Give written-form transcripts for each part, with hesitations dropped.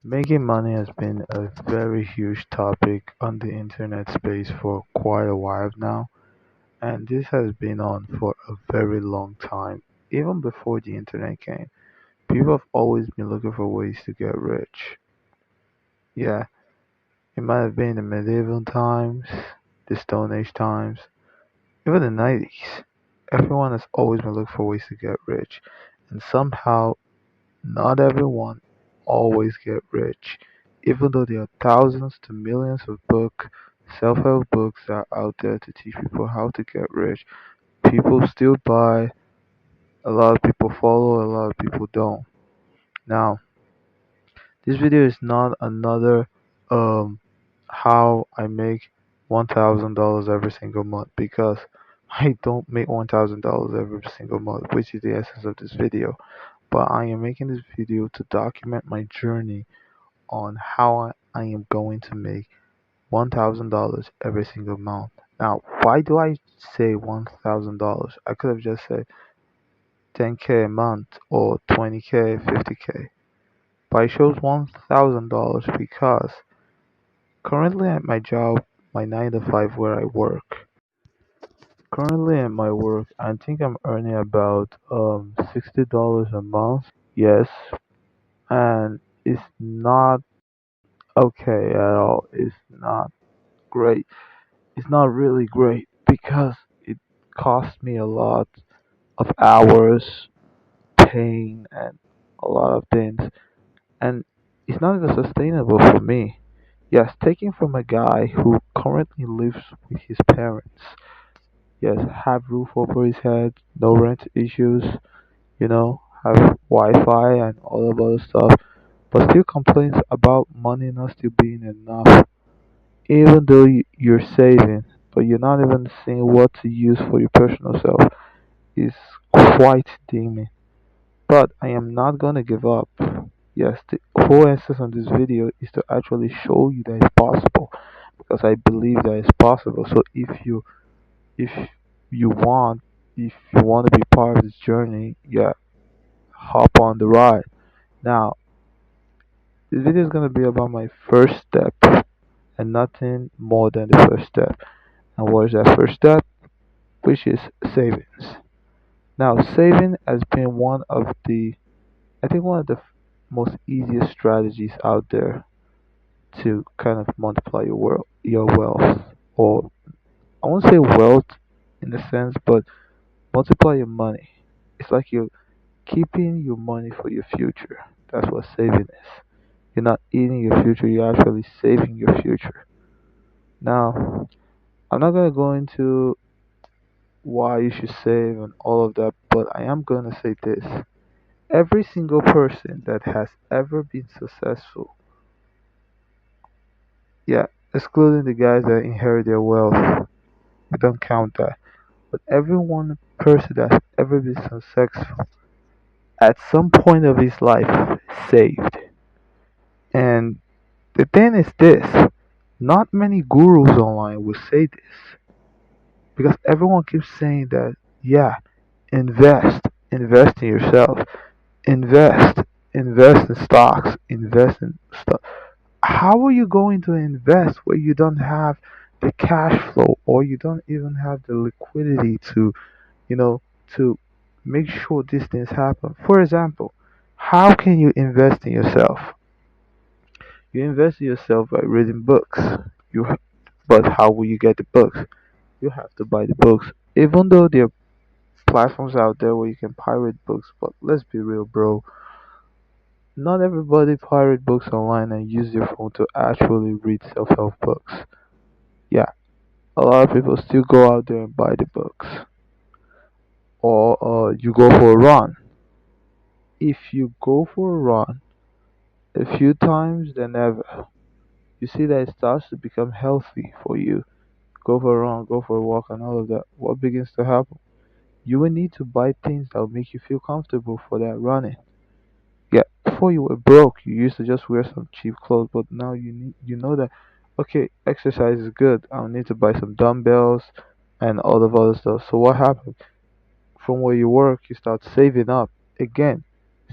Making money has been a very huge topic on the internet space for quite a while now, and this has been on for a very long time. Even before the internet came, people have always been looking for ways to get rich. Yeah, it might have been the medieval times, the Stone Age times, even the 90s. Everyone has always been looking for ways to get rich, and somehow not everyone always get rich, even though there are thousands to millions of self-help books that are out there to teach people how to get rich. People still buy, a lot of people follow, a lot of people don't. Now, this video is not another um how I make $1,000 every single month because I don't make $1,000 every single month, which is the essence of this video. But I am making this video to document my journey on how I am going to make $1,000 every single month. Now, why do I say $1,000? I could have just said 10K a month or 20K, 50K. But I chose $1,000 because currently at my job, my 9 to 5 where I work, currently at my work, I think I'm earning about $60 a month. Yes, and it's not okay at all. It's not great. It's not really great because it costs me a lot of hours, pain, and a lot of things, and it's not even sustainable for me. Yes, taking from a guy who currently lives with his parents, yes, have roof over his head, no rent issues, have Wi-Fi and all of other stuff, but still complains about money not still being enough, even though you're saving, but you're not even seeing what to use for your personal self is quite damning. But I am not gonna give up. Yes, the whole essence of this video is to actually show you that it's possible because I believe that it's possible. So if you want if you want to be part of this journey, yeah, hop on the ride. Now, this video is gonna be about my first step and nothing more than the first step. And what is that first step? Which is savings. Now, saving has been I think one of the most easiest strategies out there to kind of multiply your wealth, or I won't say wealth in a sense, but multiply your money. It's like you're keeping your money for your future. That's what saving is. You're not eating your future, you're actually saving your future. Now, I'm not gonna go into why you should save and all of that, but I am gonna say this. Every single person that has ever been successful, yeah, excluding the guys that inherit their wealth, we don't count that. But every one person that's ever been successful at some point of his life saved. And the thing is this, not many gurus online will say this because everyone keeps saying that, yeah, invest, invest in yourself, invest, invest in stocks, invest in stuff. How are you going to invest where you don't have the cash flow or you don't even have the liquidity to, you know, to make sure these things happen? For example, how can you invest in yourself? You invest in yourself by reading books. But how will you get the books? You have to buy the books. Even though there are platforms out there where you can pirate books, but let's be real, bro. Not everybody pirate books online and use their phone to actually read self-help books. Yeah, a lot of people still go out there and buy the books, or you go for a run. If you go for a run a few times than ever, you see that it starts to become healthy for you. Go for a run, go for a walk, and all of that. What begins to happen? You will need to buy things that will make you feel comfortable for that running. Yeah, before you were broke, you used to just wear some cheap clothes, but now you know that okay, exercise is good. I'll need to buy some dumbbells and all of other stuff. So what happens? From where you work, you start saving up again,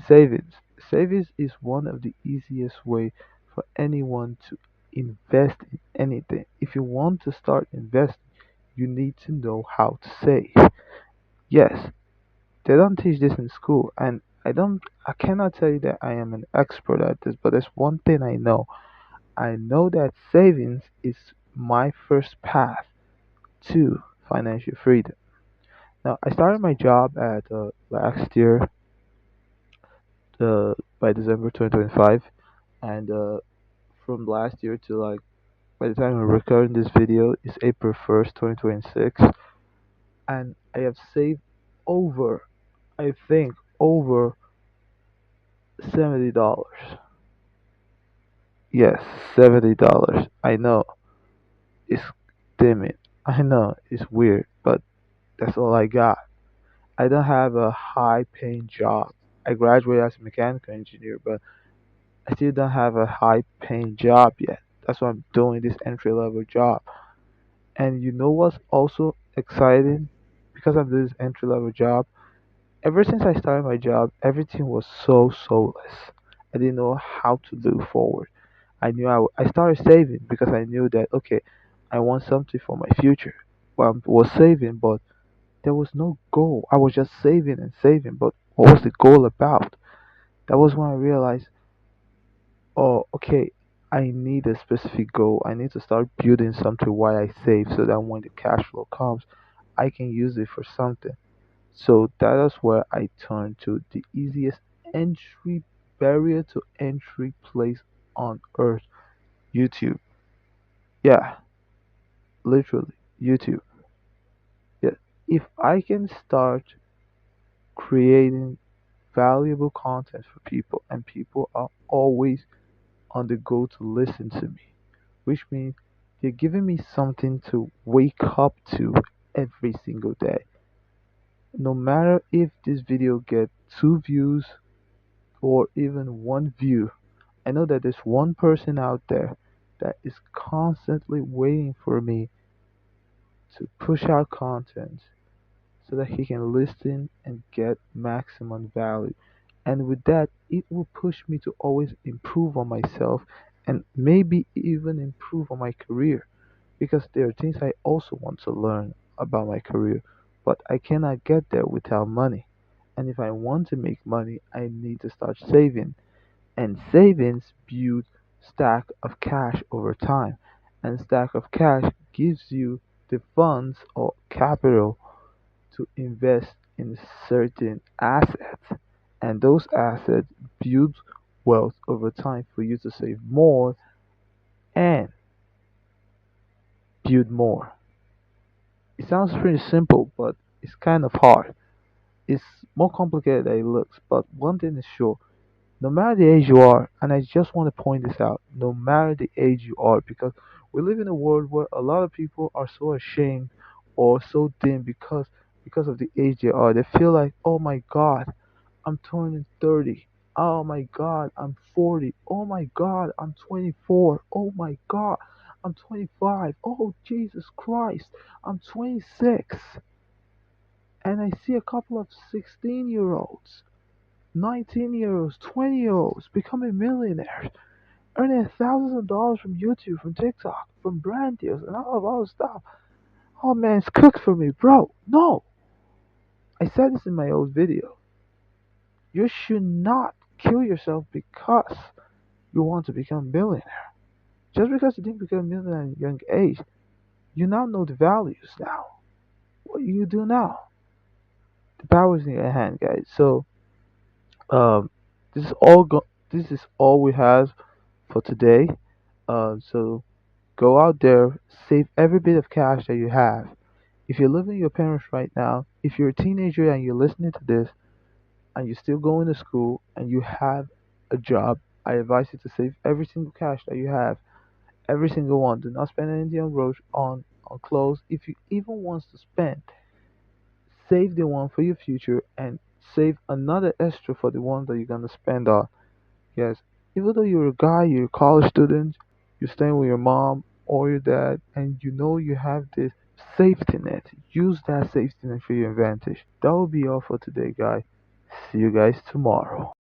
savings. Savings is one of the easiest way for anyone to invest in anything. If you want to start investing, you need to know how to save. Yes, they don't teach this in school, and I cannot tell you that I am an expert at this, but there's one thing I know. I know that savings is my first path to financial freedom. Now, I started my job at last year, by December 2025, and from last year to like by the time I'm recording this video is April 1st, 2026, and I have saved over, I think, over $70. Yes, $70. I know it's dimming. I know it's weird, but that's all I got. I don't have a high paying job. I graduated as a mechanical engineer, but I still don't have a high paying job yet. That's why I'm doing this entry level job. And you know what's also exciting? Because I'm doing this entry level job, ever since I started my job, everything was so soulless. I didn't know how to look forward. I started saving because I knew that, okay, I want something for my future. Well, I was saving, but there was no goal. I was just saving and saving, but what was the goal about? That was when I realized, oh, okay, I need a specific goal. I need to start building something while I save so that when the cash flow comes, I can use it for something. So that is where I turned to the easiest entry barrier to entry place on earth, YouTube. Yeah, literally, YouTube. Yeah. If I can start creating valuable content for people and people are always on the go to listen to me, which means they're giving me something to wake up to every single day. No matter if this video gets 2 views or even 1 view, I know that there's one person out there that is constantly waiting for me to push out content so that he can listen and get maximum value. And with that, it will push me to always improve on myself and maybe even improve on my career because there are things I also want to learn about my career, but I cannot get there without money. And if I want to make money, I need to start saving. And savings build stack of cash over time. And stack of cash gives you the funds or capital to invest in certain assets. And those assets build wealth over time for you to save more and build more. It sounds pretty simple, but it's kind of hard. It's more complicated than it looks, but one thing is sure, no matter the age you are, and I just want to point this out, no matter the age you are, because we live in a world where a lot of people are so ashamed or so dim because of the age they are. They feel like, oh my God, I'm turning 30. Oh my God, I'm 40. Oh my God, I'm 24. Oh my God, I'm 25. Oh Jesus Christ, I'm 26. And I see a couple of 16-year-olds, 19-year-olds, 20-year-olds becoming millionaires, earning thousands of dollars from YouTube, from TikTok, from brand deals, and all of other stuff. Oh man, it's cooked for me, bro. No, I said this in my old video. You should not kill yourself because you want to become a billionaire. Just because you didn't become a millionaire at a young age, you now know the values now. What you do now, the power is in your hand, guys. So, um, this is all. This is all we have for today. So go out there, save every bit of cash that you have. If you're living with your parents right now, if you're a teenager and you're listening to this and you're still going to school and you have a job, I advise you to save every single cash that you have, every single one. Do not spend anything on on clothes. If you even want to spend, save the one for your future and save another extra for the one that you're gonna spend on. Yes, even though you're a guy, you're a college student, you're staying with your mom or your dad, and you know you have this safety net, use that safety net for your advantage. That will be all for today, guys. See you guys tomorrow.